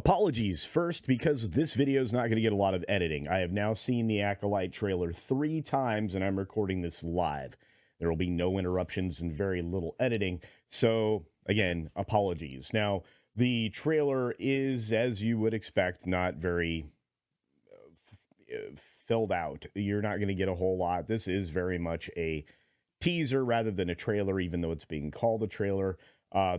Apologies first, because this video is not going to get a lot of editing. I have now seen the Acolyte trailer 3 times, and I'm recording this live. There will be no interruptions and very little editing. So, again, apologies. Now, the trailer is, as you would expect, not very filled out. You're not going to get a whole lot. This is very much a teaser rather than a trailer, even though it's being called a trailer.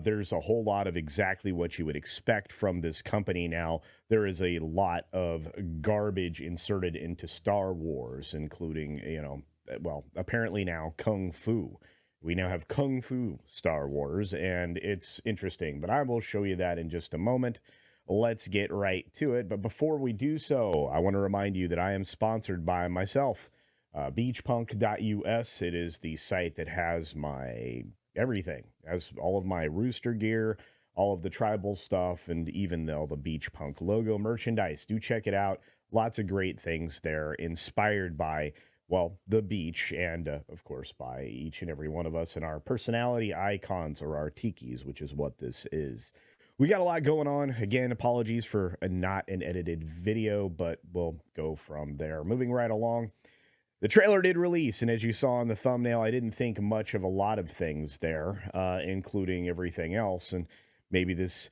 There's a whole lot of exactly what you would expect from this company now. There is a lot of garbage inserted into Star Wars, including, well, apparently now Kung Fu. We now have Kung Fu Star Wars, and it's interesting, but I will show you that in just a moment. Let's get right to it. But before we do so, I want to remind you that I am sponsored by myself. Beachpunk.us. It is the site that has my everything, has all of my rooster gear, all of the tribal stuff, and even the Beach Punk logo merchandise. Do check it out. Lots of great things there, inspired by, well, the beach, and of course by each and every one of us and our personality icons, or our tikis, which is what this is. We got a lot going on. Again, apologies for not an edited video, but we'll go from there. Moving right along. The trailer did release, and as you saw in the thumbnail, I didn't think much of a lot of things there, including everything else. And maybe this,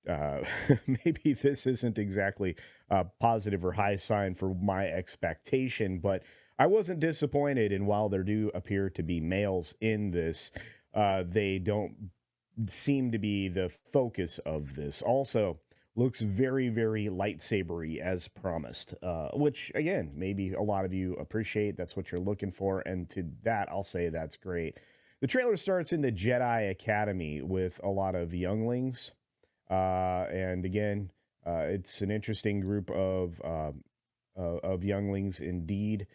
maybe this isn't exactly a positive or high sign for my expectation, but I wasn't disappointed. And while there do appear to be males in this, they don't seem to be the focus of this. Also, looks very, very lightsabery as promised, which, again, maybe a lot of you appreciate. That's what you're looking for, and to that, I'll say that's great. The trailer starts in the Jedi Academy with a lot of younglings, and again, it's an interesting group of younglings indeed.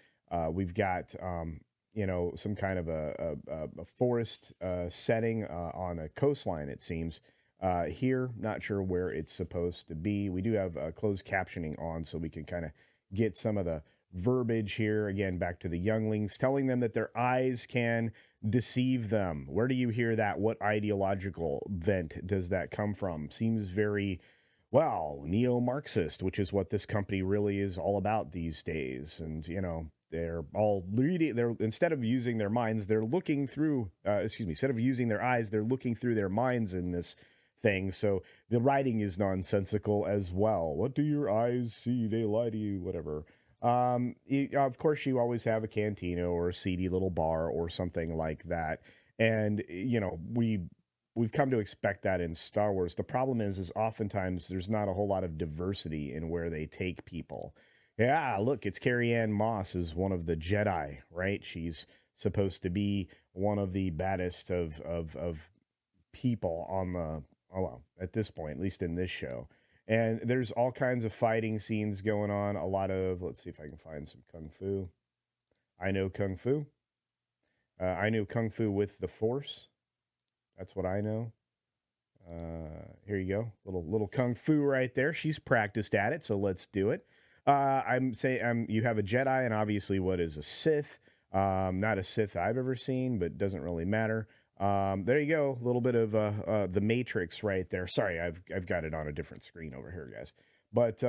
We've got some kind of a forest setting on a coastline, it seems. Here, not sure where it's supposed to be. We do have closed captioning on, so we can kind of get some of the verbiage here. Again, back to the younglings, telling them that their eyes can deceive them. Where do you hear that? What ideological vent does that come from? Seems very, well, neo-Marxist, which is what this company really is all about these days. And, they're all reading. They're, instead of using their minds, they're looking through, instead of using their eyes, they're looking through their minds in this thing. So the writing is nonsensical as well. What do your eyes see? They lie to you, whatever. Of course, you always have a cantina or a seedy little bar or something like that. And, we've come to expect that in Star Wars. The problem is oftentimes there's not a whole lot of diversity in where they take people. Yeah, look, it's Carrie-Anne Moss is one of the Jedi, right? She's supposed to be one of the baddest of people on the, at this point, at least in this show. And there's all kinds of fighting scenes going on. A lot of, let's see if I can find some Kung Fu. I know Kung Fu. I know Kung Fu with the Force. That's what I know. Here you go. Little Kung Fu right there. She's practiced at it, so let's do it. I'm saying you have a Jedi, and obviously what is a Sith. Not a Sith I've ever seen, but doesn't really matter. There you go. A little bit of the Matrix right there. Sorry, I've got it on a different screen over here, guys. But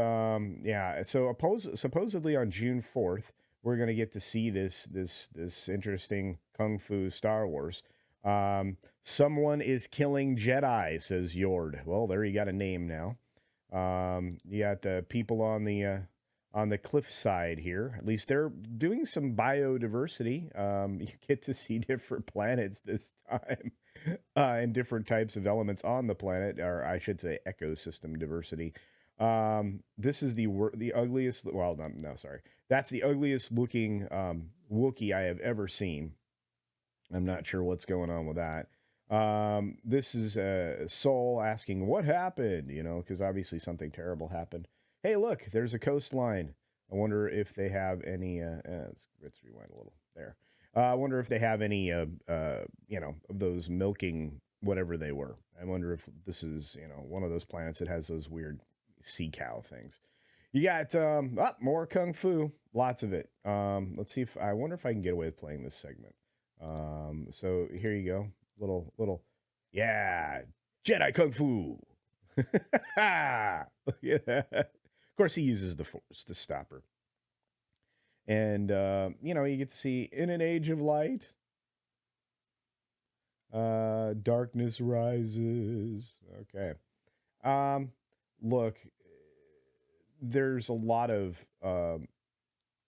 yeah, so supposedly on June 4th, we're gonna get to see this interesting Kung Fu Star Wars. Someone is killing Jedi, says Yord. Well, there you got a name now. You got the people on the cliff side here. At least they're doing some biodiversity. You get to see different planets this time, and different types of elements on the planet, or I should say ecosystem diversity. This is the ugliest, well, no, sorry. That's the ugliest looking Wookiee I have ever seen. I'm not sure what's going on with that. This is Soul asking, what happened? Because obviously something terrible happened. Hey, look, there's a coastline. I wonder if they have any, let's rewind a little there. I wonder if they have any, of those milking, whatever they were. I wonder if this is, one of those planets that has those weird sea cow things. You got, more Kung Fu, lots of it. Let's see I wonder if I can get away with playing this segment. So here you go. Little, yeah, Jedi Kung Fu. Yeah. Of course, he uses the Force to stop her. And, you get to see in an age of light, darkness rises. Okay. Um, Look, there's a lot of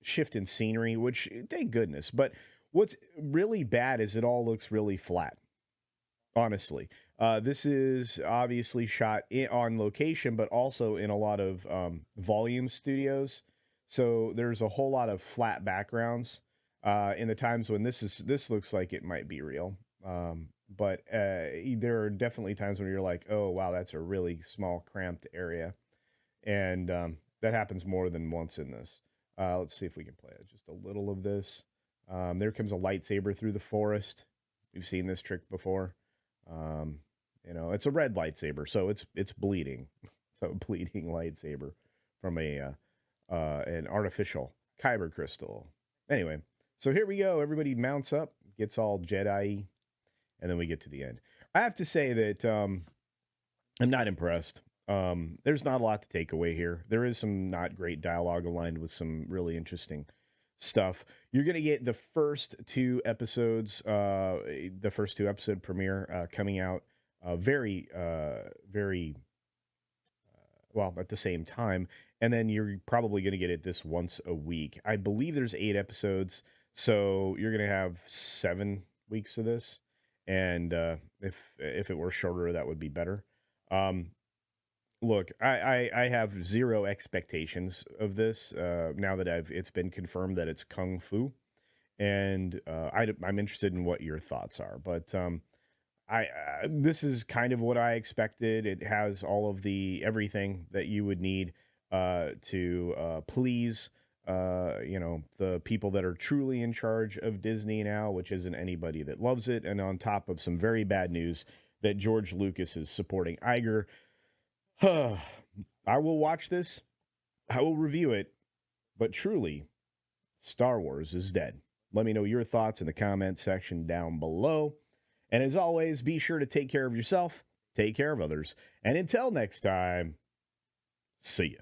shift in scenery, which thank goodness. But what's really bad is it all looks really flat. Honestly, this is obviously shot on location, but also in a lot of volume studios. So there's a whole lot of flat backgrounds in the times when this looks like it might be real. But there are definitely times when you're like, oh wow, that's a really small, cramped area, and that happens more than once in this. Let's see if we can play it. Just a little of this. There comes a lightsaber through the forest. We've seen this trick before. Um, it's a red lightsaber, so it's bleeding. So a bleeding lightsaber from an artificial kyber crystal. Anyway, so here we go. Everybody mounts up, gets all Jedi, and then we get to the end. I have to say that I'm not impressed. There's not a lot to take away here. There is some not great dialogue aligned with some really interesting stuff. You're going to get the first two episodes, the first two episode premiere coming out very well at the same time. And then you're probably going to get it this once a week. I believe there's 8 episodes. So you're going to have 7 weeks of this. And if it were shorter, that would be better. Look, I have zero expectations of this now that it's been confirmed that it's kung fu, and I'm interested in what your thoughts are. But this is kind of what I expected. It has all of the everything that you would need to please the people that are truly in charge of Disney now, which isn't anybody that loves it, and on top of some very bad news that George Lucas is supporting Iger. I will watch this. I will review it. But truly, Star Wars is dead. Let me know your thoughts in the comment section down below. And as always, be sure to take care of yourself, take care of others. And until next time, see ya.